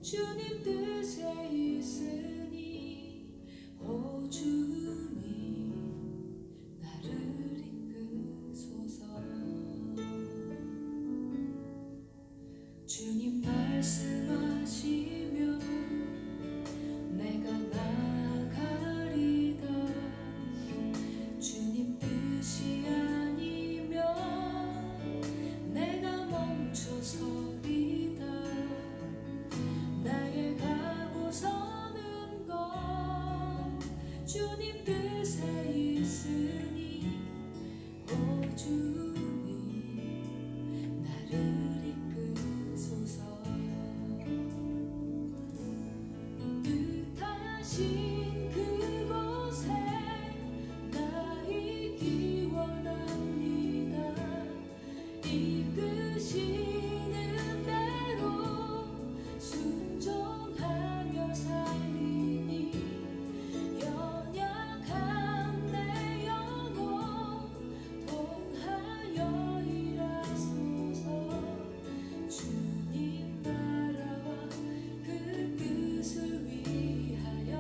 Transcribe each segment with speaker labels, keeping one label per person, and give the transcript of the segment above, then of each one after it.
Speaker 1: 주님 뜻에 있으니 오 주님 나를 이끄소서. 주님 말씀하시면 내가 나아가리다. 주님 뜻이 아니면 내가 멈춰서리다. 나의 가고 서는 것 주님 뜻에 있으니 오 주님 나를 이끄소서. 뜻하신 그곳에 나 있기 원합니다. 이끄시는 대로 순종하며 살리니 연약한 내 영혼 통하여 일하소서. 주님 나라와 그 뜻을 위하여.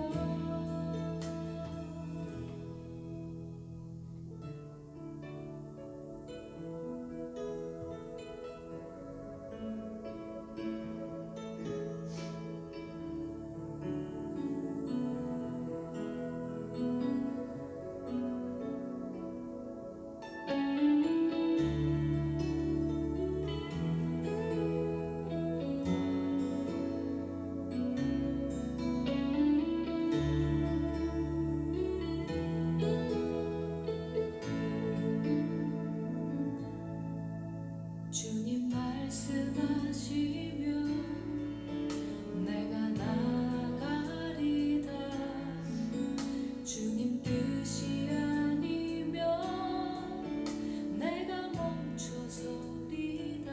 Speaker 1: 주님 말씀하시면 내가 나아가리다. 주님 뜻이 아니면 내가 멈춰서리다.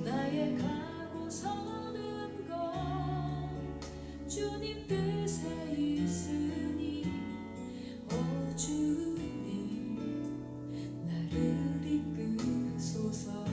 Speaker 1: 나의 가고 서는 것 주님 뜻에 있으니 오 주님 나를 이끄소서.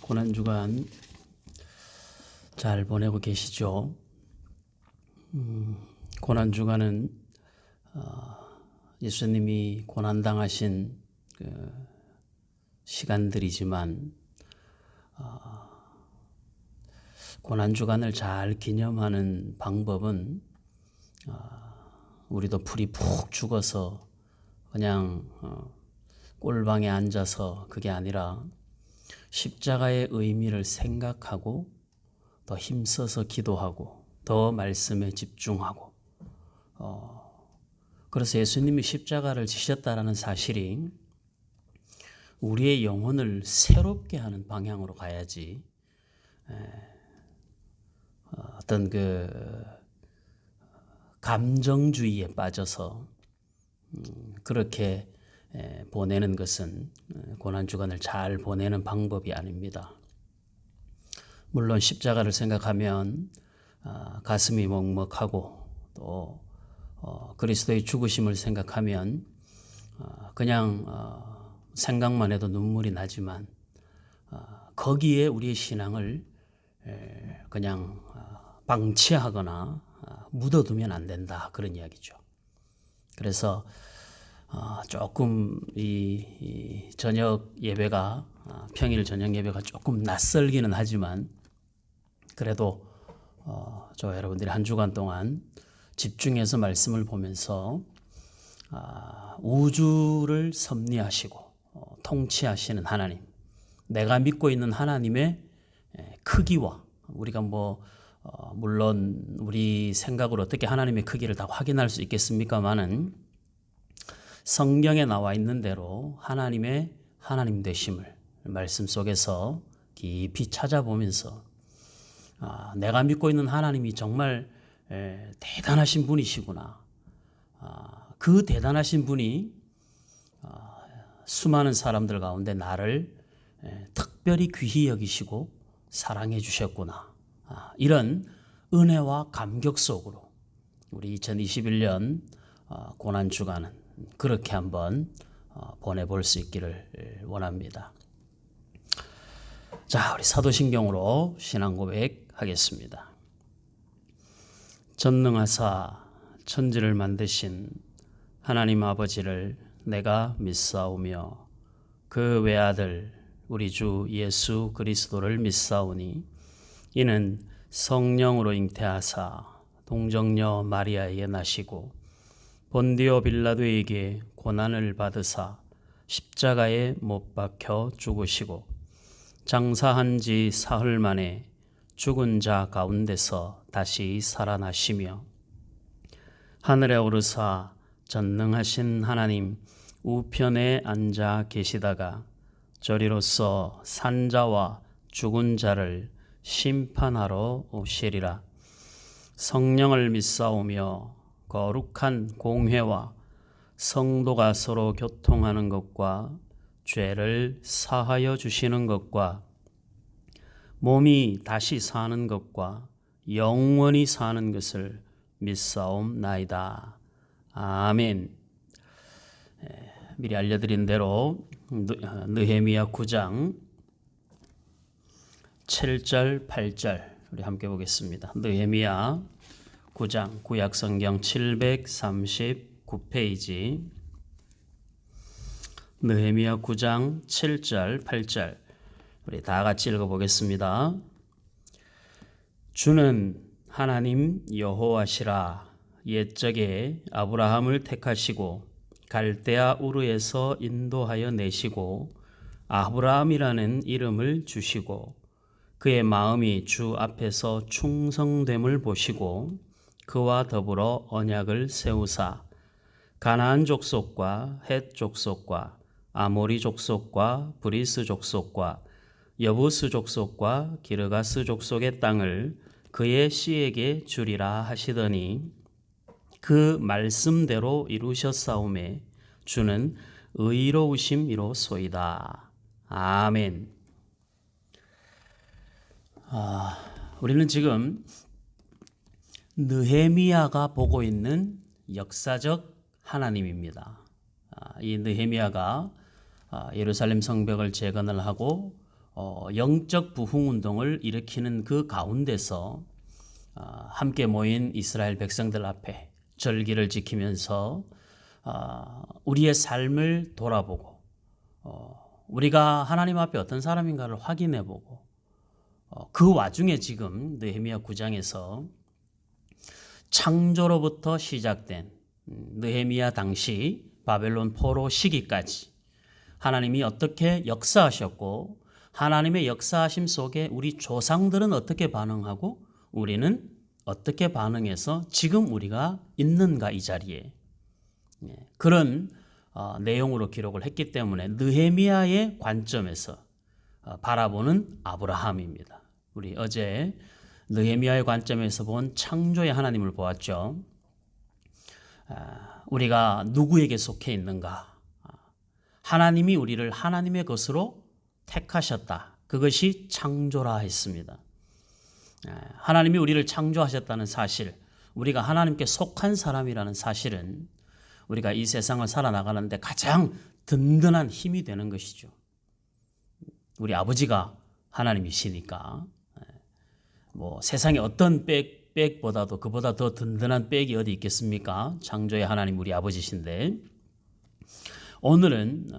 Speaker 2: 고난주간 잘 보내고 계시죠? 고난주간은 예수님이 고난당하신 그 시간들이지만 고난주간을 잘 기념하는 방법은 우리도 풀이 푹 죽어서 그냥 꼴방에 앉아서 그게 아니라 십자가의 의미를 생각하고 더 힘써서 기도하고 더 말씀에 집중하고 그래서 예수님이 십자가를 지셨다라는 사실이 우리의 영혼을 새롭게 하는 방향으로 가야지 어떤 그 감정주의에 빠져서 그렇게 보내는 것은 고난주간을 잘 보내는 방법이 아닙니다. 물론 십자가를 생각하면 가슴이 먹먹하고 또 그리스도의 죽으심을 생각하면 그냥 생각만 해도 눈물이 나지만 거기에 우리의 신앙을 그냥 방치하거나 묻어두면 안 된다, 그런 이야기죠. 그래서 조금 이 저녁 예배가 평일 저녁 예배가 조금 낯설기는 하지만 그래도 저 여러분들이 한 주간 동안 집중해서 말씀을 보면서 우주를 섭리하시고 통치하시는 하나님, 내가 믿고 있는 하나님의 크기와 우리가 물론 우리 생각으로 어떻게 하나님의 크기를 다 확인할 수 있겠습니까마는 성경에 나와 있는 대로 하나님의 하나님 되심을 말씀 속에서 깊이 찾아보면서 내가 믿고 있는 하나님이 정말 대단하신 분이시구나. 그 대단하신 분이 수많은 사람들 가운데 나를 특별히 귀히 여기시고 사랑해 주셨구나. 이런 은혜와 감격 속으로 우리 2021년 고난주간은 그렇게 한번 보내볼 수 있기를 원합니다. 자, 우리 사도신경으로 신앙 고백하겠습니다. 전능하사 천지를 만드신 하나님 아버지를 내가 믿사오며 그 외아들 우리 주 예수 그리스도를 믿사오니 이는 성령으로 잉태하사 동정녀 마리아에게 나시고 본디오 빌라도에게 고난을 받으사 십자가에 못 박혀 죽으시고 장사한 지 사흘 만에 죽은 자 가운데서 다시 살아나시며 하늘에 오르사 전능하신 하나님 우편에 앉아 계시다가 저리로서 산자와 죽은 자를 심판하러 오시리라. 성령을 믿사오며 거룩한 공회와 성도가 서로 교통하는 것과 죄를 사하여 주시는 것과 몸이 다시 사는 것과 영원히 사는 것을 믿사옵나이다. 아멘. 미리 알려드린 대로 느헤미야 9장 7절 8절 우리 함께 보겠습니다. 느헤미야 9장 구약성경 739페이지 느헤미야 9장 7절 8절 우리 다 같이 읽어보겠습니다. 주는 하나님 여호와시라. 옛적에 아브라함을 택하시고 갈대아 우르에서 인도하여 내시고 아브라함이라는 이름을 주시고 그의 마음이 주 앞에서 충성됨을 보시고 그와 더불어 언약을 세우사 가나안 족속과 헷 족속과 아모리 족속과 브리스 족속과 여부스 족속과 기르가스 족속의 땅을 그의 씨에게 주리라 하시더니 그 말씀대로 이루셨사오매 주는 의로우심이로소이다. 아멘. 우리는 지금 느헤미야가 보고 있는 역사적 하나님입니다. 이 느헤미야가 예루살렘 성벽을 재건을 하고 영적 부흥 운동을 일으키는 그 가운데서 함께 모인 이스라엘 백성들 앞에 절기를 지키면서 우리의 삶을 돌아보고 우리가 하나님 앞에 어떤 사람인가를 확인해보고 그 와중에 지금 느헤미야 9장에서 창조로부터 시작된 느헤미야 당시 바벨론 포로 시기까지 하나님이 어떻게 역사하셨고 하나님의 역사하심 속에 우리 조상들은 어떻게 반응하고 우리는 어떻게 반응해서 지금 우리가 있는가 이 자리에 그런 내용으로 기록을 했기 때문에 느헤미야의 관점에서 바라보는 아브라함입니다. 우리 어제 느헤미야의 관점에서 본 창조의 하나님을 보았죠. 우리가 누구에게 속해 있는가? 하나님이 우리를 하나님의 것으로 택하셨다. 그것이 창조라 했습니다. 하나님이 우리를 창조하셨다는 사실, 우리가 하나님께 속한 사람이라는 사실은 우리가 이 세상을 살아나가는데 가장 든든한 힘이 되는 것이죠. 우리 아버지가 하나님이시니까 뭐 세상에 어떤 백보다도 그보다 더 든든한 백이 어디 있겠습니까? 창조의 하나님 우리 아버지신데 오늘은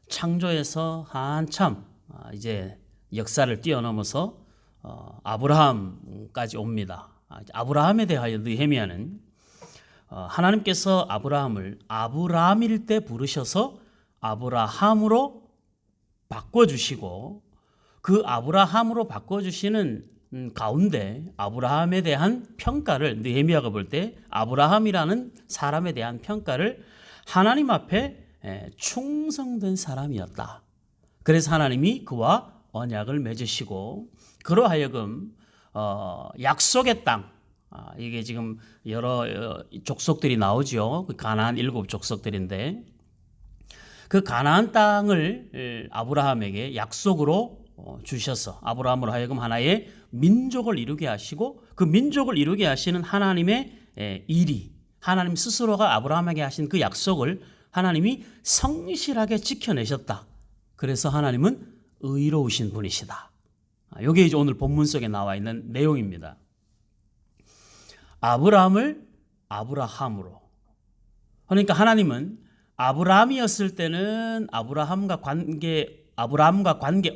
Speaker 2: 창조에서 한참 이제 역사를 뛰어넘어서 아브라함까지 옵니다. 아브라함에 대하여 느헤미야는 하나님께서 아브라함을 아브라함일 때 부르셔서 아브라함으로 바꿔주시고 그 아브라함으로 바꿔주시는 가운데 아브라함에 대한 평가를 느헤미야가 볼 때 아브라함이라는 사람에 대한 평가를 하나님 앞에 충성된 사람이었다. 그래서 하나님이 그와 언약을 맺으시고 그로 하여금 약속의 땅 이게 지금 여러 족속들이 나오죠. 그 가나안 7족속들인데 그 가나안 땅을 아브라함에게 약속으로 주셔서 아브라함으로 하여금 하나의 민족을 이루게 하시고 그 민족을 이루게 하시는 하나님의 일이 하나님 스스로가 아브라함에게 하신 그 약속을 하나님이 성실하게 지켜내셨다. 그래서 하나님은 의로우신 분이시다. 이게 이제 오늘 본문 속에 나와 있는 내용입니다. 아브라함을 아브라함으로. 그러니까 하나님은 아브라함이었을 때는 아브라함과 관계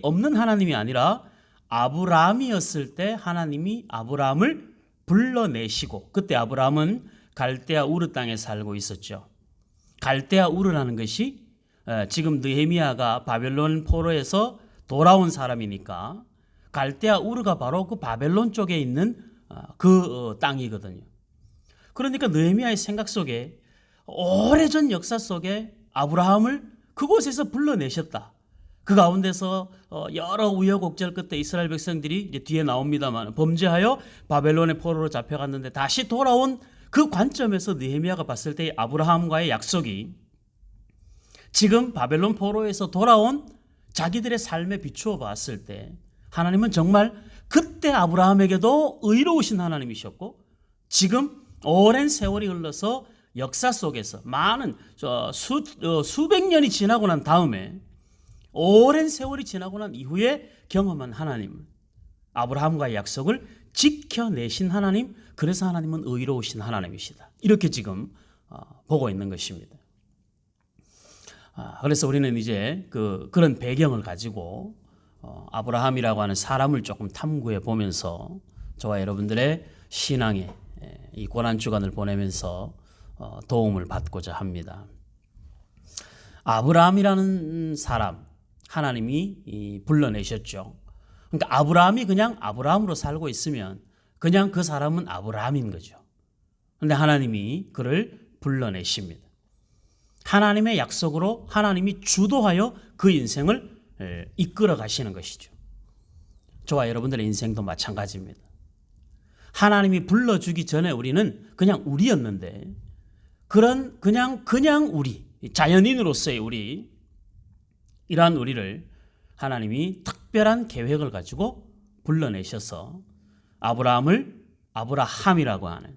Speaker 2: 없는 하나님이 아니라 아브라함이었을 때 하나님이 아브라함을 불러내시고 그때 아브라함은 갈대아 우르 땅에 살고 있었죠. 갈대아 우르라는 것이 지금 느헤미야가 바벨론 포로에서 돌아온 사람이니까 갈대아 우르가 바로 그 바벨론 쪽에 있는 그 땅이거든요. 그러니까 느헤미야의 생각 속에 오래전 역사 속에 아브라함을 그곳에서 불러내셨다. 그 가운데서 여러 우여곡절 끝에 이스라엘 백성들이 이제 뒤에 나옵니다만 범죄하여 바벨론의 포로로 잡혀갔는데 다시 돌아온 그 관점에서 느헤미야가 봤을 때 아브라함과의 약속이 지금 바벨론 포로에서 돌아온 자기들의 삶에 비추어 봤을 때 하나님은 정말 그때 아브라함에게도 의로우신 하나님이셨고 지금 오랜 세월이 흘러서 역사 속에서 많은 수백 년이 지나고 난 다음에 오랜 세월이 지나고 난 이후에 경험한 하나님, 아브라함과의 약속을 지켜내신 하나님, 그래서 하나님은 의로우신 하나님이시다. 이렇게 지금 보고 있는 것입니다. 그래서 우리는 이제 그런 배경을 가지고 아브라함이라고 하는 사람을 조금 탐구해 보면서 저와 여러분들의 신앙의 이 고난주간을 보내면서 도움을 받고자 합니다. 아브라함이라는 사람 하나님이 불러내셨죠. 그러니까 아브라함이 그냥 아브라함으로 살고 있으면 그냥 그 사람은 아브라함인 거죠. 그런데 하나님이 그를 불러내십니다. 하나님의 약속으로 하나님이 주도하여 그 인생을 이끌어 가시는 것이죠. 저와 여러분들의 인생도 마찬가지입니다. 하나님이 불러주기 전에 우리는 그냥 우리였는데 그냥 우리 자연인으로서의 우리 이러한 우리를 하나님이 특별한 계획을 가지고 불러내셔서 아브라함을 아브라함이라고 하는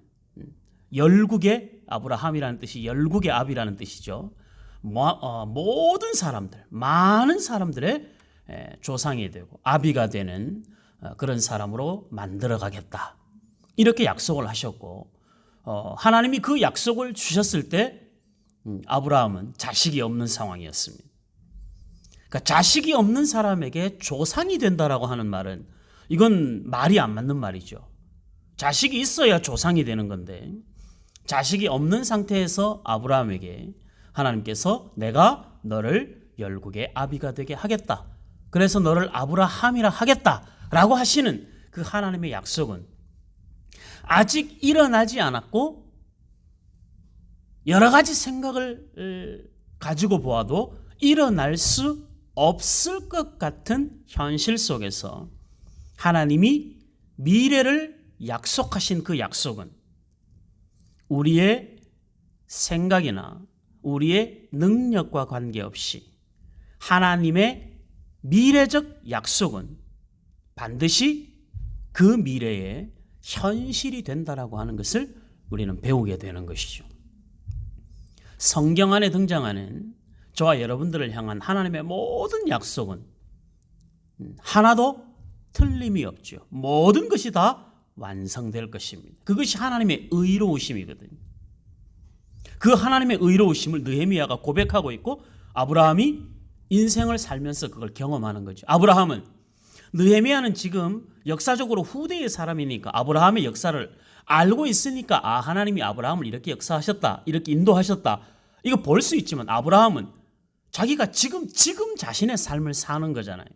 Speaker 2: 열국의 아브라함이라는 뜻이 열국의 압이라는 뜻이죠. 모든 사람들, 많은 사람들의 조상이 되고 아비가 되는 그런 사람으로 만들어 가겠다. 이렇게 약속을 하셨고 하나님이 그 약속을 주셨을 때 아브라함은 자식이 없는 상황이었습니다. 그러니까 자식이 없는 사람에게 조상이 된다라고 하는 말은 이건 말이 안 맞는 말이죠. 자식이 있어야 조상이 되는 건데 자식이 없는 상태에서 아브라함에게 하나님께서 내가 너를 열국의 아비가 되게 하겠다. 그래서 너를 아브라함이라 하겠다라고 하시는 그 하나님의 약속은 아직 일어나지 않았고 여러 가지 생각을 가지고 보아도 일어날 수 없을 것 같은 현실 속에서 하나님이 미래를 약속하신 그 약속은 우리의 생각이나 우리의 능력과 관계없이 하나님의 미래적 약속은 반드시 그 미래에 현실이 된다라고 하는 것을 우리는 배우게 되는 것이죠. 성경 안에 등장하는 저와 여러분들을 향한 하나님의 모든 약속은 하나도 틀림이 없죠. 모든 것이 다 완성될 것입니다. 그것이 하나님의 의로우심이거든요. 그 하나님의 의로우심을 느헤미야가 고백하고 있고 아브라함이 인생을 살면서 그걸 경험하는 거죠. 아브라함은 느헤미야는 지금 역사적으로 후대의 사람이니까 아브라함의 역사를 알고 있으니까 하나님이 아브라함을 이렇게 역사하셨다, 이렇게 인도하셨다 이거 볼 수 있지만 아브라함은 자기가 지금 자신의 삶을 사는 거잖아요.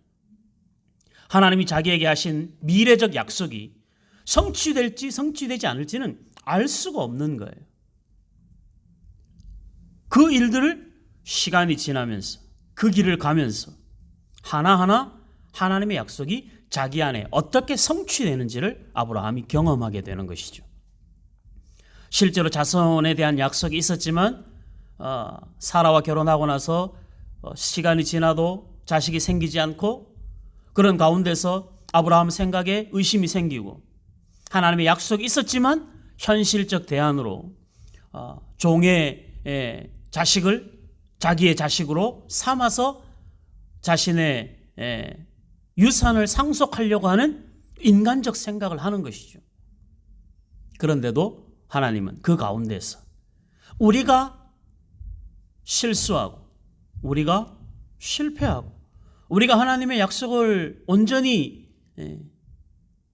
Speaker 2: 하나님이 자기에게 하신 미래적 약속이 성취될지 성취되지 않을지는 알 수가 없는 거예요. 그 일들을 시간이 지나면서 그 길을 가면서 하나하나 하나님의 약속이 자기 안에 어떻게 성취되는지를 아브라함이 경험하게 되는 것이죠. 실제로 자손에 대한 약속이 있었지만 사라와 결혼하고 나서 시간이 지나도 자식이 생기지 않고 그런 가운데서 아브라함 생각에 의심이 생기고 하나님의 약속이 있었지만 현실적 대안으로 종의 자식을 자기의 자식으로 삼아서 자신의 유산을 상속하려고 하는 인간적 생각을 하는 것이죠. 그런데도 하나님은 그 가운데서 우리가 실수하고 우리가 실패하고 우리가 하나님의 약속을 온전히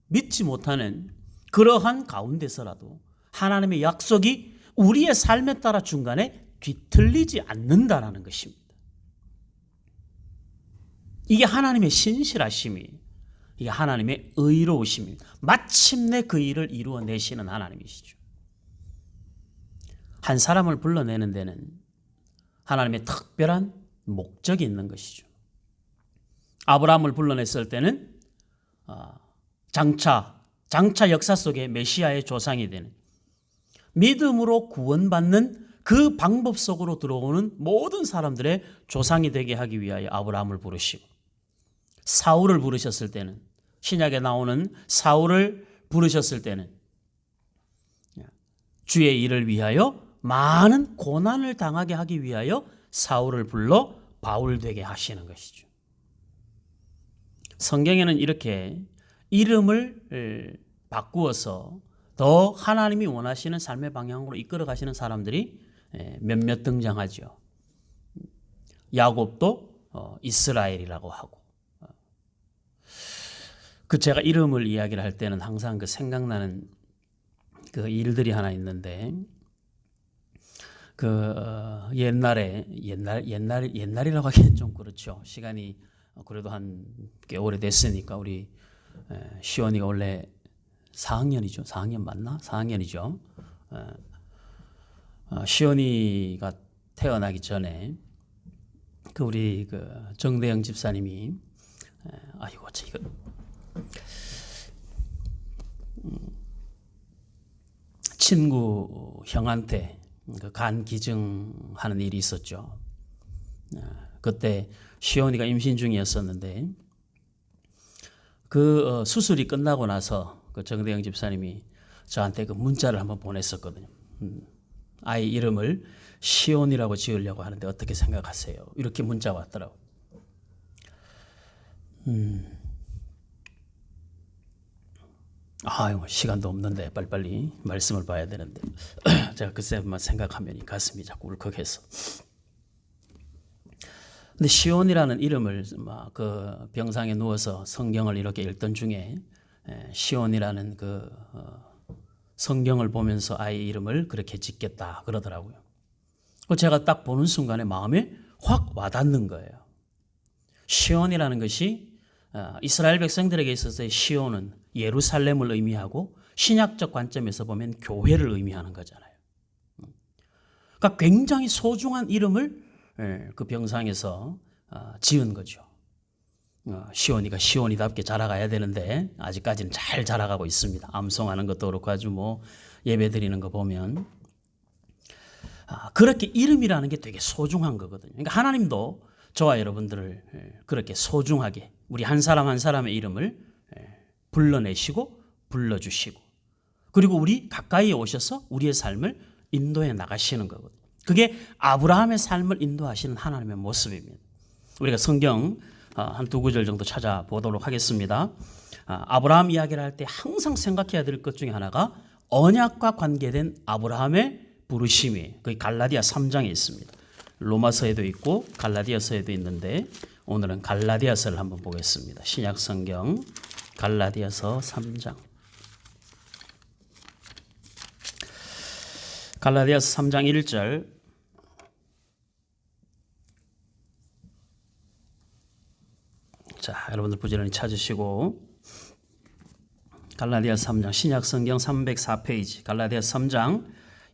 Speaker 2: 믿지 못하는 그러한 가운데서라도 하나님의 약속이 우리의 삶에 따라 중간에 뒤틀리지 않는다라는 것입니다. 이게 하나님의 신실하심이에요. 이게 하나님의 의로우심입니다. 마침내 그 일을 이루어내시는 하나님이시죠. 한 사람을 불러내는 데는 하나님의 특별한 목적이 있는 것이죠. 아브라함을 불러냈을 때는 장차 역사 속에 메시아의 조상이 되는 믿음으로 구원받는 그 방법 속으로 들어오는 모든 사람들의 조상이 되게 하기 위하여 아브라함을 부르시고 사울을 부르셨을 때는 신약에 나오는 사울을 부르셨을 때는 주의 일을 위하여 많은 고난을 당하게 하기 위하여 사울을 불러 바울 되게 하시는 것이죠. 성경에는 이렇게 이름을 바꾸어서 더 하나님이 원하시는 삶의 방향으로 이끌어 가시는 사람들이 몇몇 등장하죠. 야곱도 이스라엘이라고 하고 제가 이름을 이야기를 할 때는 항상 그 생각나는 그 일들이 하나 있는데 옛날이라고 하기엔 좀 그렇죠. 시간이 그래도 한 꽤 오래됐으니까 우리 시원이가 원래 4학년이죠. 4학년 맞나? 4학년이죠. 시원이가 태어나기 전에 우리 정대영 집사님이 친구 형한테 간 기증하는 일이 있었죠. 그때 시온이가 임신 중이었었는데 그 수술이 끝나고 나서 정대영 집사님이 저한테 그 문자를 한번 보냈었거든요. 아이 이름을 시온이라고 지으려고 하는데 어떻게 생각하세요? 이렇게 문자 왔더라고요. 아유, 시간도 없는데 빨리빨리 말씀을 봐야 되는데 제가 그때만 생각하면 가슴이 자꾸 울컥해서. 근데 시온이라는 이름을 막 그 병상에 누워서 성경을 이렇게 읽던 중에 시온이라는 그 성경을 보면서 아이 이름을 그렇게 짓겠다 그러더라고요. 제가 딱 보는 순간에 마음에 확 와닿는 거예요. 시온이라는 것이 이스라엘 백성들에게 있어서의 시온은 예루살렘을 의미하고 신약적 관점에서 보면 교회를 의미하는 거잖아요. 그러니까 굉장히 소중한 이름을 그 병상에서 지은 거죠. 시온이가 시온이답게 자라가야 되는데 아직까지는 잘 자라가고 있습니다. 암송하는 것도 그렇고 아주 뭐 예배 드리는 거 보면 그렇게 이름이라는 게 되게 소중한 거거든요. 그러니까 하나님도 저와 여러분들을 그렇게 소중하게 우리 한 사람 한 사람의 이름을 불러내시고 불러주시고 그리고 우리 가까이에 오셔서 우리의 삶을 인도해 나가시는 거거든요. 그게 아브라함의 삶을 인도하시는 하나님의 모습입니다. 우리가 성경 한 두 구절 정도 찾아보도록 하겠습니다. 아브라함 이야기를 할 때 항상 생각해야 될 것 중에 하나가 언약과 관계된 아브라함의 부르심이 거기 갈라디아 3장에 있습니다. 로마서에도 있고 갈라디아서에도 있는데 오늘은 갈라디아서를 한번 보겠습니다. 신약 성경 갈라디아서 3장. 갈라디아서 3장 1절. 자, 여러분들 부지런히 찾으시고 갈라디아서 3장 신약 성경 304페이지 갈라디아서 3장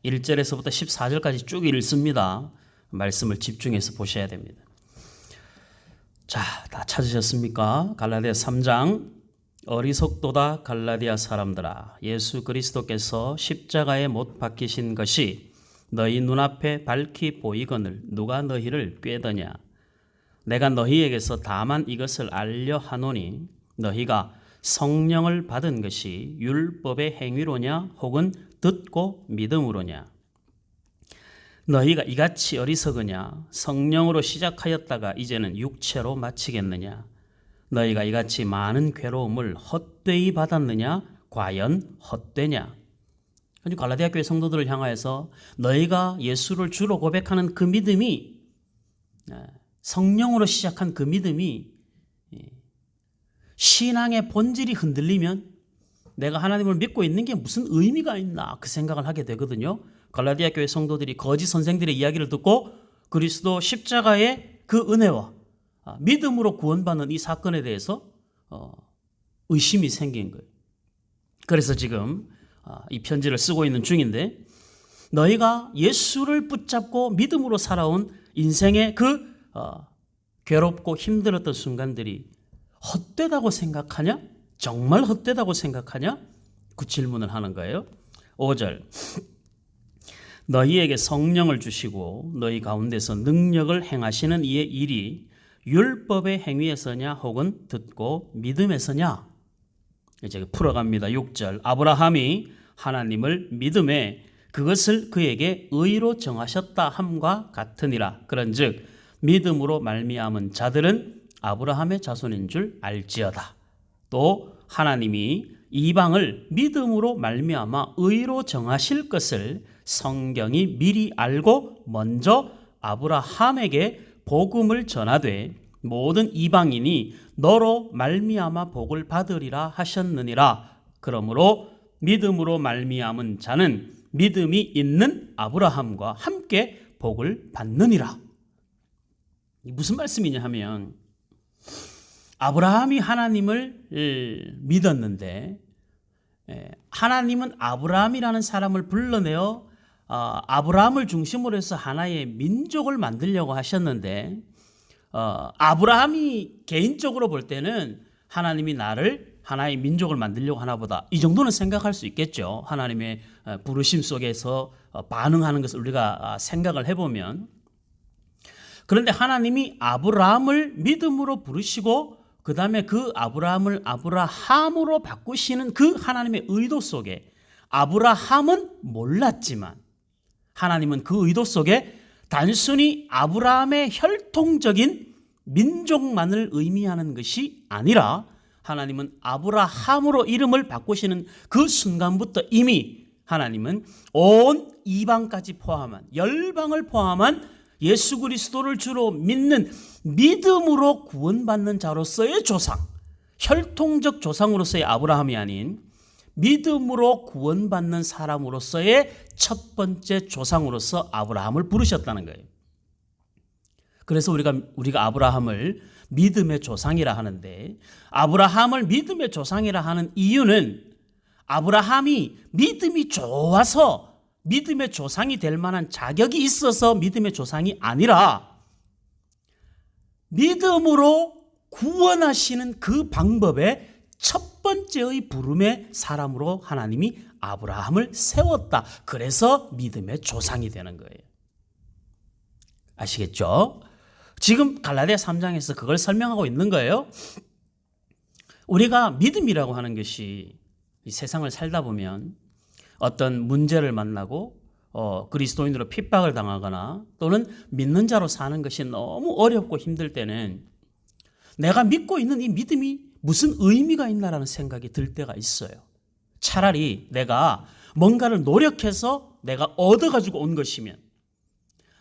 Speaker 2: 1절에서부터 14절까지 쭉 읽습니다. 말씀을 집중해서 보셔야 됩니다. 자, 다 찾으셨습니까? 갈라디아서 3장. 어리석도다 갈라디아 사람들아, 예수 그리스도께서 십자가에 못 박히신 것이 너희 눈앞에 밝히 보이거늘 누가 너희를 꾀더냐. 내가 너희에게서 다만 이것을 알려 하노니 너희가 성령을 받은 것이 율법의 행위로냐 혹은 듣고 믿음으로냐. 너희가 이같이 어리석으냐. 성령으로 시작하였다가 이제는 육체로 마치겠느냐. 너희가 이같이 많은 괴로움을 헛되이 받았느냐. 과연 헛되냐. 갈라디아 교회 성도들을 향하여서 너희가 예수를 주로 고백하는 그 믿음이 성령으로 시작한 그 믿음이 신앙의 본질이 흔들리면 내가 하나님을 믿고 있는 게 무슨 의미가 있나 그 생각을 하게 되거든요. 갈라디아 교회 성도들이 거짓 선생들의 이야기를 듣고 그리스도 십자가의 그 은혜와 믿음으로 구원받는 이 사건에 대해서 의심이 생긴 거예요. 그래서 지금 이 편지를 쓰고 있는 중인데 너희가 예수를 붙잡고 믿음으로 살아온 인생의 그 괴롭고 힘들었던 순간들이 헛되다고 생각하냐? 정말 헛되다고 생각하냐? 그 질문을 하는 거예요. 5절. 너희에게 성령을 주시고 너희 가운데서 능력을 행하시는 이의 일이 율법의 행위에서냐 혹은 듣고 믿음에서냐. 이제 풀어갑니다. 6절. 아브라함이 하나님을 믿음에 그것을 그에게 의로 정하셨다 함과 같으니라. 그런즉 믿음으로 말미암은 자들은 아브라함의 자손인 줄 알지어다. 또 하나님이 이방을 믿음으로 말미암아 의로 정하실 것을 성경이 미리 알고 먼저 아브라함에게 복음을 전하되 모든 이방인이 너로 말미암아 복을 받으리라 하셨느니라. 그러므로 믿음으로 말미암은 자는 믿음이 있는 아브라함과 함께 복을 받느니라. 무슨 말씀이냐 하면 아브라함이 하나님을 믿었는데 하나님은 아브라함이라는 사람을 불러내어 아브라함을 중심으로 해서 하나의 민족을 만들려고 하셨는데 아브라함이 개인적으로 볼 때는 하나님이 나를 하나의 민족을 만들려고 하나 보다 이 정도는 생각할 수 있겠죠. 하나님의 부르심 속에서 반응하는 것을 우리가 생각을 해보면 그런데 하나님이 아브라함을 믿음으로 부르시고 그 다음에 그 아브라함을 아브라함으로 바꾸시는 그 하나님의 의도 속에 아브라함은 몰랐지만 하나님은 그 의도 속에 단순히 아브라함의 혈통적인 민족만을 의미하는 것이 아니라 하나님은 아브라함으로 이름을 바꾸시는 그 순간부터 이미 하나님은 온 이방까지 포함한 열방을 포함한 예수 그리스도를 주로 믿는 믿음으로 구원받는 자로서의 조상, 혈통적 조상으로서의 아브라함이 아닌 믿음으로 구원받는 사람으로서의 첫 번째 조상으로서 아브라함을 부르셨다는 거예요. 그래서 우리가 아브라함을 믿음의 조상이라 하는데, 아브라함을 믿음의 조상이라 하는 이유는 아브라함이 믿음이 좋아서 믿음의 조상이 될 만한 자격이 있어서 믿음의 조상이 아니라 믿음으로 구원하시는 그 방법의 첫 번째의 부름의 사람으로 하나님이 아브라함을 세웠다. 그래서 믿음의 조상이 되는 거예요. 아시겠죠? 지금 갈라디아 3장에서 그걸 설명하고 있는 거예요. 우리가 믿음이라고 하는 것이 이 세상을 살다 보면 어떤 문제를 만나고 그리스도인으로 핍박을 당하거나 또는 믿는 자로 사는 것이 너무 어렵고 힘들 때는 내가 믿고 있는 이 믿음이 무슨 의미가 있나라는 생각이 들 때가 있어요. 차라리 내가 뭔가를 노력해서 내가 얻어가지고 온 것이면,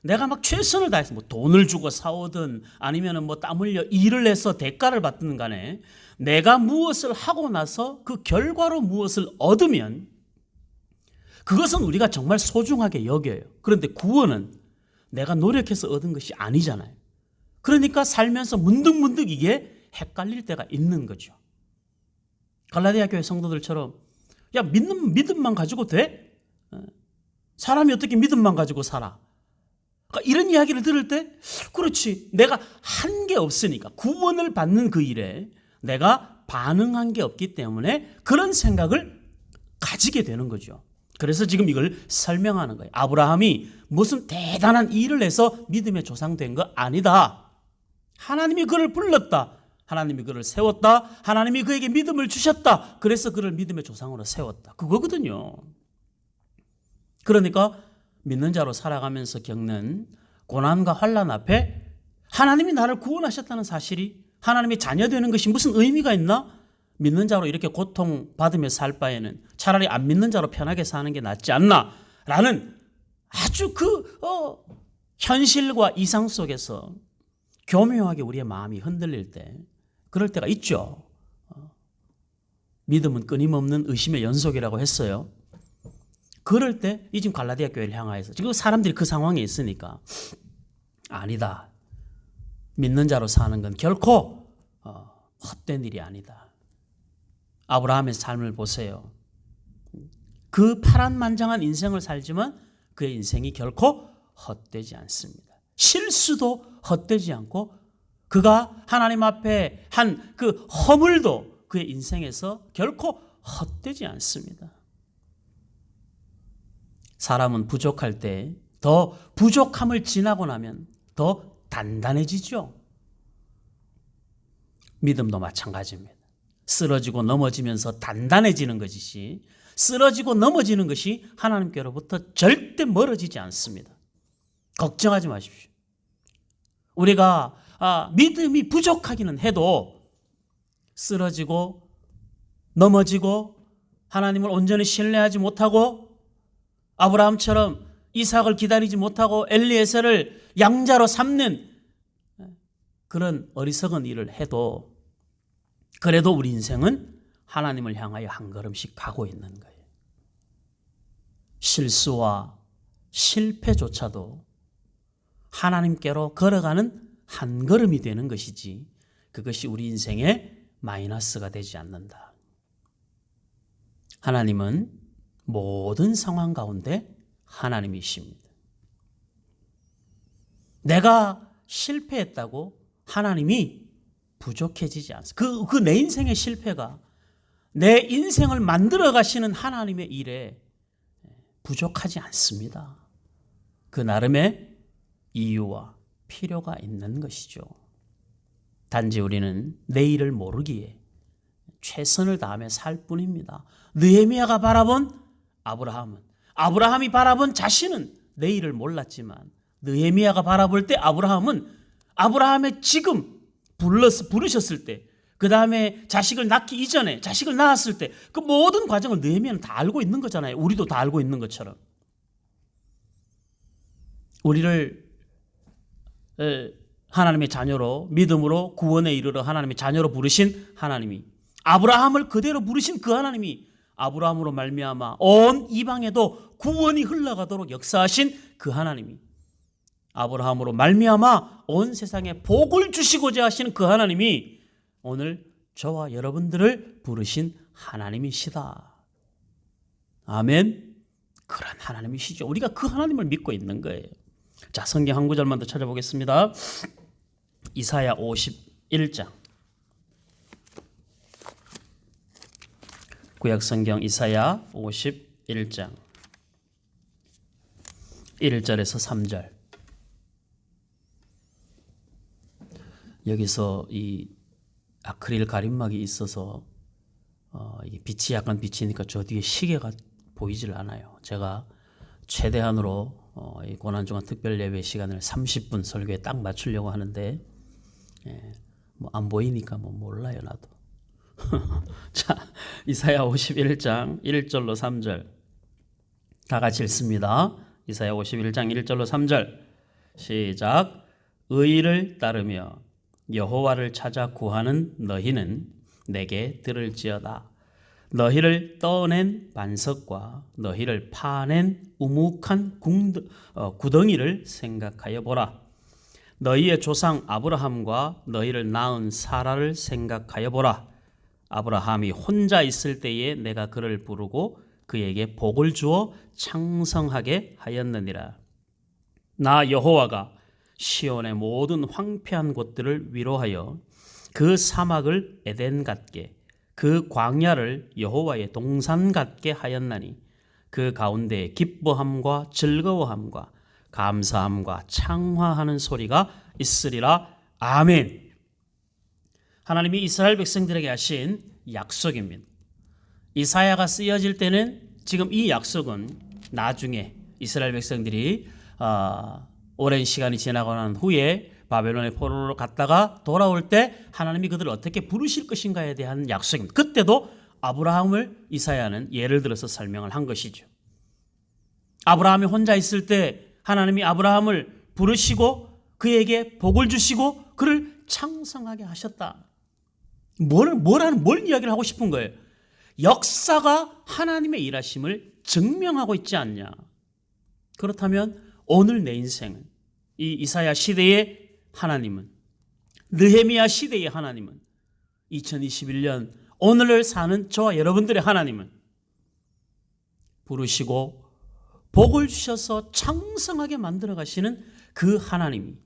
Speaker 2: 내가 막 최선을 다해서 뭐 돈을 주고 사오든 아니면 뭐 땀 흘려 일을 해서 대가를 받든 간에 내가 무엇을 하고 나서 그 결과로 무엇을 얻으면 그것은 우리가 정말 소중하게 여겨요. 그런데 구원은 내가 노력해서 얻은 것이 아니잖아요. 그러니까 살면서 문득문득 이게 헷갈릴 때가 있는 거죠. 갈라디아 교회 성도들처럼 야, 믿음만 가지고 돼? 사람이 어떻게 믿음만 가지고 살아? 그러니까 이런 이야기를 들을 때 그렇지, 내가 한 게 없으니까, 구원을 받는 그 일에 내가 반응한 게 없기 때문에 그런 생각을 가지게 되는 거죠. 그래서 지금 이걸 설명하는 거예요. 아브라함이 무슨 대단한 일을 해서 믿음의 조상 된 거 아니다. 하나님이 그를 불렀다. 하나님이 그를 세웠다. 하나님이 그에게 믿음을 주셨다. 그래서 그를 믿음의 조상으로 세웠다. 그거거든요. 그러니까 믿는 자로 살아가면서 겪는 고난과 환난 앞에 하나님이 나를 구원하셨다는 사실이, 하나님의 자녀 되는 것이 무슨 의미가 있나? 믿는 자로 이렇게 고통받으며 살 바에는 차라리 안 믿는 자로 편하게 사는 게 낫지 않나? 라는 아주 현실과 이상 속에서 교묘하게 우리의 마음이 흔들릴 때, 그럴 때가 있죠. 믿음은 끊임없는 의심의 연속이라고 했어요. 그럴 때 이 지금 갈라디아 교회를 향하여서 지금 사람들이 그 상황에 있으니까 아니다. 믿는 자로 사는 건 결코 헛된 일이 아니다. 아브라함의 삶을 보세요. 그 파란만장한 인생을 살지만 그의 인생이 결코 헛되지 않습니다. 실수도 헛되지 않고 그가 하나님 앞에 한 그 허물도 그의 인생에서 결코 헛되지 않습니다. 사람은 부족할 때 더 부족함을 지나고 나면 더 단단해지죠. 믿음도 마찬가지입니다. 쓰러지고 넘어지면서 단단해지는 것이지, 쓰러지고 넘어지는 것이 하나님께로부터 절대 멀어지지 않습니다. 걱정하지 마십시오. 우리가 믿음이 부족하기는 해도 쓰러지고 넘어지고 하나님을 온전히 신뢰하지 못하고 아브라함처럼 이삭을 기다리지 못하고 엘리에셀을 양자로 삼는 그런 어리석은 일을 해도 그래도 우리 인생은 하나님을 향하여 한 걸음씩 가고 있는 거예요. 실수와 실패조차도 하나님께로 걸어가는 한 걸음이 되는 것이지 그것이 우리 인생의 마이너스가 되지 않는다. 하나님은 모든 상황 가운데 하나님이십니다. 내가 실패했다고 하나님이 부족해지지 않습니다. 그 내 인생의 실패가 내 인생을 만들어 가시는 하나님의 일에 부족하지 않습니다. 그 나름의 이유와 필요가 있는 것이죠. 단지 우리는 내일을 모르기에 최선을 다하며 살 뿐입니다. 느헤미야가 바라본 아브라함이 바라본 자신은 내일을 몰랐지만 느헤미야가 바라볼 때 아브라함은 아브라함의 지금 부르셨을 때, 그 다음에 자식을 낳기 이전에, 자식을 낳았을 때, 그 모든 과정을 느헤미야는 다 알고 있는 거잖아요. 우리도 다 알고 있는 것처럼. 우리를 하나님의 자녀로, 믿음으로 구원에 이르러 하나님의 자녀로 부르신 하나님이, 아브라함을 그대로 부르신 그 하나님이 아브라함으로 말미암아 온 이방에도 구원이 흘러가도록 역사하신 그 하나님이, 아브라함으로 말미암아 온 세상에 복을 주시고자 하시는 그 하나님이 오늘 저와 여러분들을 부르신 하나님이시다. 아멘. 그런 하나님이시죠. 우리가 그 하나님을 믿고 있는 거예요. 자, 성경 한 구절만 더 찾아보겠습니다. 이사야 51장. 구약 성경 이사야 51장 1절에서 3절. 여기서 이 아크릴 가림막이 있어서 이게 빛이 약간 비치니까 저 뒤에 시계가 보이질 않아요. 제가 최대한으로 이 고난중간 특별 예배 시간을 30분 설교에 딱 맞추려고 하는데 뭐 안 보이니까 뭐 몰라요 나도. 자, 이사야 51장 1절로 3절 다 같이 읽습니다. 이사야 51장 1절로 3절 시작. 의를 따르며 여호와를 찾아 구하는 너희는 내게 들을지어다. 너희를 떠낸 반석과 너희를 파낸 우묵한 구덩이를 생각하여 보라. 너희의 조상 아브라함과 너희를 낳은 사라를 생각하여 보라. 아브라함이 혼자 있을 때에 내가 그를 부르고 그에게 복을 주어 창성하게 하였느니라. 나 여호와가 시온의 모든 황폐한 곳들을 위로하여 그 사막을 에덴 같게 그 광야를 여호와의 동산 같게 하였나니 그 가운데 기뻐함과 즐거워함과 감사함과 창화하는 소리가 있으리라. 아멘. 하나님이 이스라엘 백성들에게 하신 약속입니다. 이사야가 쓰여질 때는 지금 이 약속은 나중에 이스라엘 백성들이 오랜 시간이 지나고 난 후에 바벨론의 포로로 갔다가 돌아올 때 하나님이 그들을 어떻게 부르실 것인가에 대한 약속입니다. 그때도 아브라함을 이사야는 예를 들어서 설명을 한 것이죠. 아브라함이 혼자 있을 때 하나님이 아브라함을 부르시고 그에게 복을 주시고 그를 창성하게 하셨다. 뭘 이야기를 하고 싶은 거예요? 역사가 하나님의 일하심을 증명하고 있지 않냐. 그렇다면 오늘 내 인생은 이 이사야 시대의 하나님은, 느헤미야 시대의 하나님은, 2021년 오늘을 사는 저와 여러분들의 하나님은 부르시고 복을 주셔서 창성하게 만들어 가시는 그 하나님이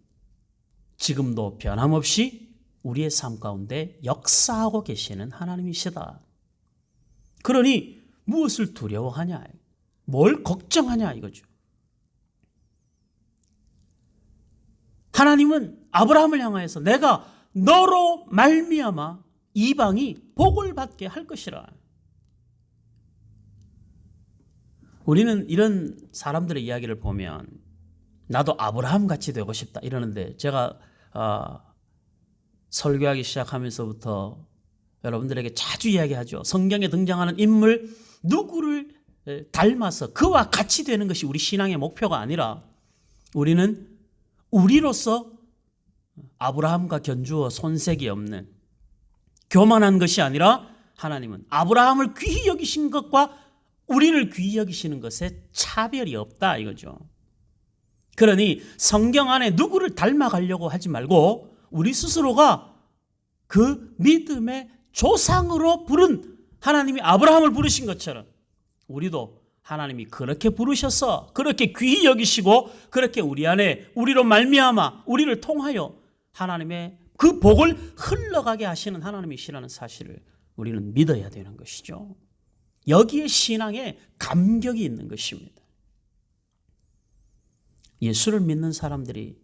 Speaker 2: 지금도 변함없이 우리의 삶 가운데 역사하고 계시는 하나님이시다. 그러니 무엇을 두려워하냐, 뭘 걱정하냐 이거죠. 하나님은 아브라함을 향하여서 내가 너로 말미암아 이방이 복을 받게 할 것이라. 우리는 이런 사람들의 이야기를 보면 나도 아브라함 같이 되고 싶다 이러는데, 제가 설교하기 시작하면서부터 여러분들에게 자주 이야기하죠. 성경에 등장하는 인물 누구를 닮아서 그와 같이 되는 것이 우리 신앙의 목표가 아니라, 우리는 우리로서 아브라함과 견주어 손색이 없는 교만한 것이 아니라, 하나님은 아브라함을 귀히 여기신 것과 우리를 귀히 여기시는 것에 차별이 없다 이거죠. 그러니 성경 안에 누구를 닮아가려고 하지 말고 우리 스스로가 그 믿음의 조상으로 부른 하나님이 아브라함을 부르신 것처럼 우리도 하나님이 그렇게 부르셔서 그렇게 귀히 여기시고 그렇게 우리 안에 우리로 말미암아 우리를 통하여 하나님의 그 복을 흘러가게 하시는 하나님이시라는 사실을 우리는 믿어야 되는 것이죠. 여기에 신앙에 감격이 있는 것입니다. 예수를 믿는 사람들이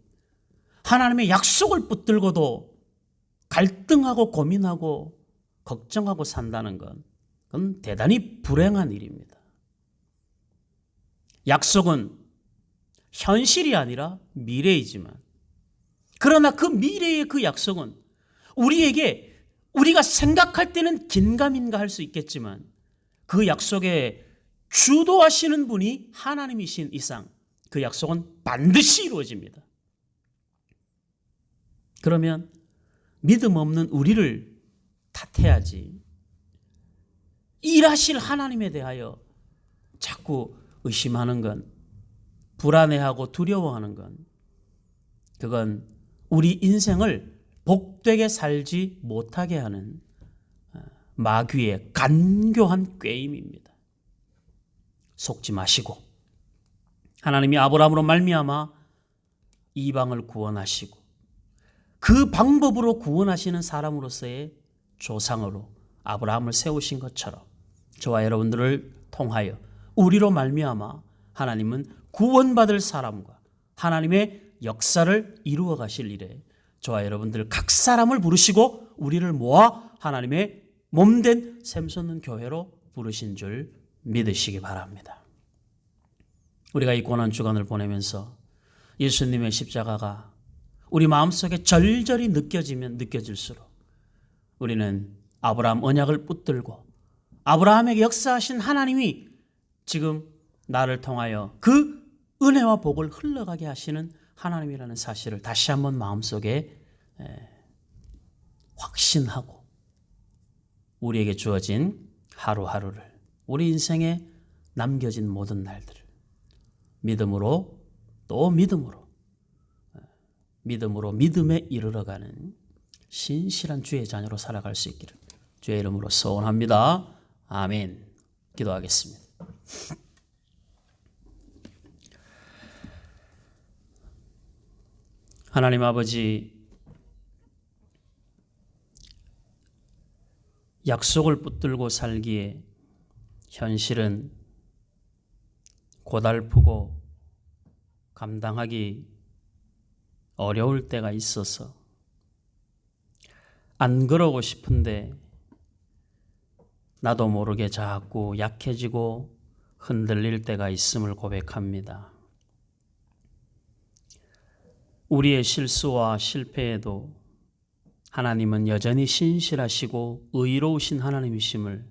Speaker 2: 하나님의 약속을 붙들고도 갈등하고 고민하고 걱정하고 산다는 건 그건 대단히 불행한 일입니다. 약속은 현실이 아니라 미래이지만, 그러나 그 미래의 그 약속은 우리가 생각할 때는 긴가민가 할 수 있겠지만 그 약속에 주도하시는 분이 하나님이신 이상 그 약속은 반드시 이루어집니다. 그러면 믿음 없는 우리를 탓해야지 일하실 하나님에 대하여 자꾸 의심하는 건, 불안해하고 두려워하는 건, 그건 우리 인생을 복되게 살지 못하게 하는 마귀의 간교한 꾀임입니다. 속지 마시고 하나님이 아브라함으로 말미암아 이방을 구원하시고 그 방법으로 구원하시는 사람으로서의 조상으로 아브라함을 세우신 것처럼 저와 여러분들을 통하여 우리로 말미암아 하나님은 구원받을 사람과 하나님의 역사를 이루어 가실 일에 저와 여러분들 각 사람을 부르시고 우리를 모아 하나님의 몸된 샘솟는 교회로 부르신 줄 믿으시기 바랍니다. 우리가 이 고난주간을 보내면서 예수님의 십자가가 우리 마음속에 절절히 느껴질수록 우리는 아브라함 언약을 붙들고 아브라함에게 역사하신 하나님이 지금 나를 통하여 그 은혜와 복을 흘러가게 하시는 하나님이라는 사실을 다시 한번 마음속에 확신하고 우리에게 주어진 하루하루를, 우리 인생에 남겨진 모든 날들을 믿음으로 또 믿음으로 믿음에 이르러가는 신실한 주의 자녀로 살아갈 수 있기를 주의 이름으로 소원합니다. 아멘. 기도하겠습니다. 하나님 아버지, 약속을 붙들고 살기에 현실은 고달프고 감당하기 어려울 때가 있어서 안 그러고 싶은데 나도 모르게 자꾸 약해지고 흔들릴 때가 있음을 고백합니다. 우리의 실수와 실패에도 하나님은 여전히 신실하시고 의로우신 하나님이심을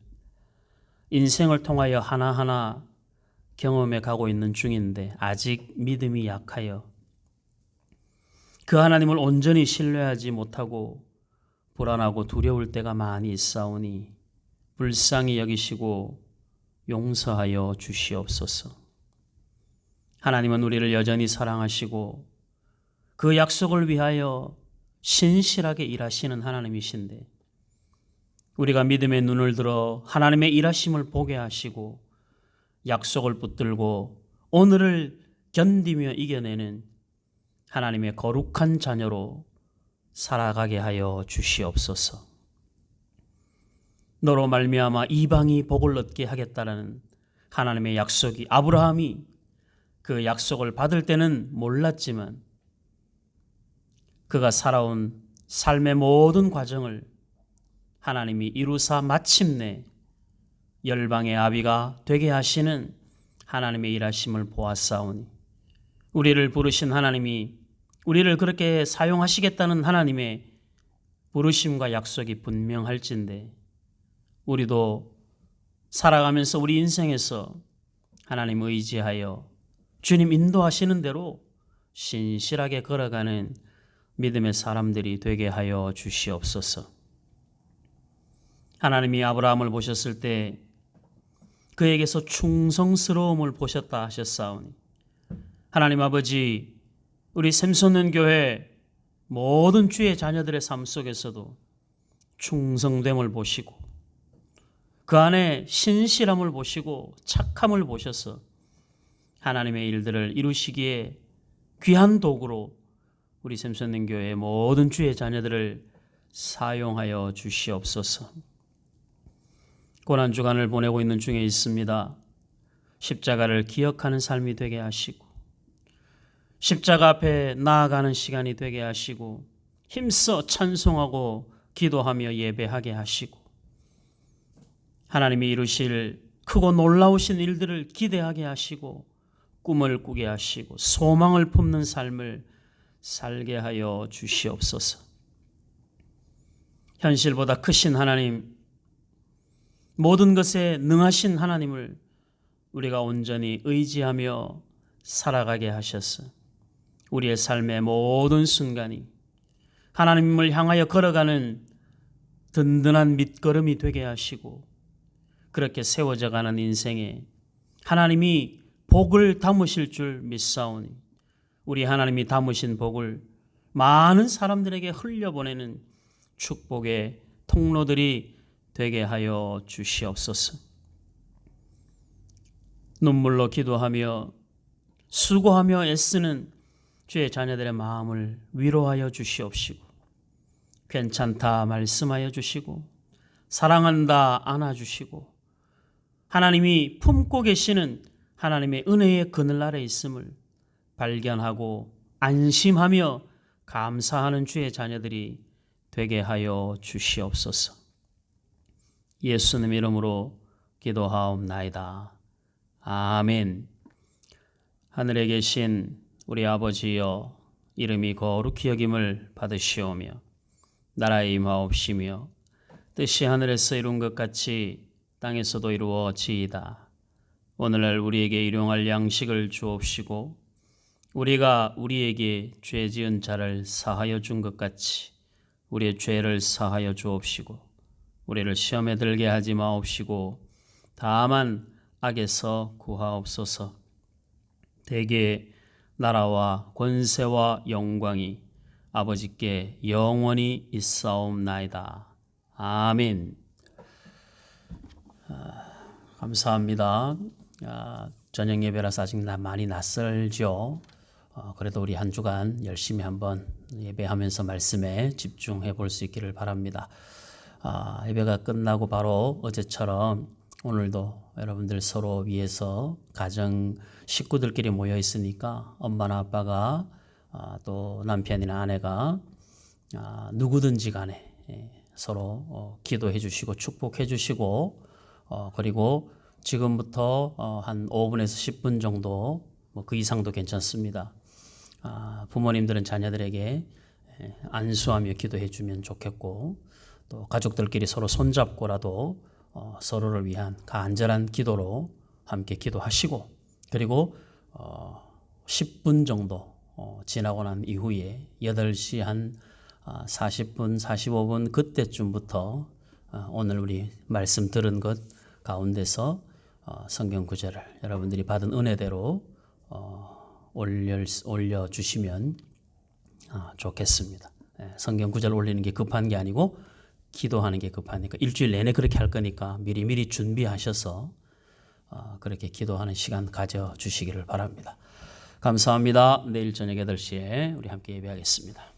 Speaker 2: 인생을 통하여 하나하나 경험해 가고 있는 중인데 아직 믿음이 약하여 그 하나님을 온전히 신뢰하지 못하고 불안하고 두려울 때가 많이 있사오니 불쌍히 여기시고 용서하여 주시옵소서. 하나님은 우리를 여전히 사랑하시고 그 약속을 위하여 신실하게 일하시는 하나님이신데 우리가 믿음의 눈을 들어 하나님의 일하심을 보게 하시고 약속을 붙들고 오늘을 견디며 이겨내는 하나님의 거룩한 자녀로 살아가게 하여 주시옵소서. 너로 말미암아 이방이 복을 얻게 하겠다라는 하나님의 약속이 아브라함이 그 약속을 받을 때는 몰랐지만 그가 살아온 삶의 모든 과정을 하나님이 이루사 마침내 열방의 아비가 되게 하시는 하나님의 일하심을 보았사오니 우리를 부르신 하나님이 우리를 그렇게 사용하시겠다는 하나님의 부르심과 약속이 분명할진데 우리도 살아가면서 우리 인생에서 하나님 의지하여 주님 인도하시는 대로 신실하게 걸어가는 믿음의 사람들이 되게 하여 주시옵소서. 하나님이 아브라함을 보셨을 때 그에게서 충성스러움을 보셨다 하셨사오니 하나님 아버지, 우리 샘솟는 교회 모든 주의 자녀들의 삶 속에서도 충성됨을 보시고 그 안에 신실함을 보시고 착함을 보셔서 하나님의 일들을 이루시기에 귀한 도구로 우리 샘솟는 교회 모든 주의 자녀들을 사용하여 주시옵소서. 고난주간을 보내고 있는 중에 있습니다. 십자가를 기억하는 삶이 되게 하시고 십자가 앞에 나아가는 시간이 되게 하시고 힘써 찬송하고 기도하며 예배하게 하시고 하나님이 이루실 크고 놀라우신 일들을 기대하게 하시고 꿈을 꾸게 하시고 소망을 품는 삶을 살게 하여 주시옵소서. 현실보다 크신 하나님, 모든 것에 능하신 하나님을 우리가 온전히 의지하며 살아가게 하셔서 우리의 삶의 모든 순간이 하나님을 향하여 걸어가는 든든한 밑거름이 되게 하시고, 그렇게 세워져가는 인생에 하나님이 복을 담으실 줄 믿사오니 우리 하나님이 담으신 복을 많은 사람들에게 흘려보내는 축복의 통로들이 되게 하여 주시옵소서. 눈물로 기도하며 수고하며 애쓰는 주의 자녀들의 마음을 위로하여 주시옵시고, 괜찮다 말씀하여 주시고, 사랑한다 안아주시고, 하나님이 품고 계시는 하나님의 은혜의 그늘 아래 있음을 발견하고 안심하며 감사하는 주의 자녀들이 되게 하여 주시옵소서. 예수님 이름으로 기도하옵나이다. 아멘. 하늘에 계신 우리 아버지여, 이름이 거룩히 여김을 받으시오며 나라의 임하옵시며 뜻이 하늘에서 이룬 것 같이 땅에서도 이루어지이다. 오늘날 우리에게 일용할 양식을 주옵시고 우리가 우리에게 죄 지은 자를 사하여 준 것 같이 우리의 죄를 사하여 주옵시고 우리를 시험에 들게 하지 마옵시고 다만 악에서 구하옵소서. 대개 나라와 권세와 영광이 아버지께 영원히 있사옵나이다. 아멘. 감사합니다. 저녁 예배라서 아직 많이 낯설죠. 그래도 우리 한 주간 열심히 한번 예배하면서 말씀에 집중해 볼 수 있기를 바랍니다. 예배가 끝나고 바로 어제처럼 오늘도 여러분들 서로 위해서 가정 식구들끼리 모여 있으니까 엄마나 아빠가 또 남편이나 아내가 누구든지 간에 서로 기도해 주시고 축복해 주시고 그리고 지금부터 한 5분에서 10분 정도 그 이상도 괜찮습니다. 부모님들은 자녀들에게 안수하며 기도해 주면 좋겠고 또 가족들끼리 서로 손잡고라도 서로를 위한 간절한 기도로 함께 기도하시고 그리고 10분 정도 지나고 난 이후에 8시 한 40분, 45분 그때쯤부터 오늘 우리 말씀 들은 것 가운데서 성경 구절을 여러분들이 받은 은혜대로 올려주시면 좋겠습니다. 성경 구절 올리는 게 급한 게 아니고 기도하는 게 급하니까 일주일 내내 그렇게 할 거니까 미리 준비하셔서 그렇게 기도하는 시간 가져주시기를 바랍니다. 감사합니다. 내일 저녁 8시에 우리 함께 예배하겠습니다.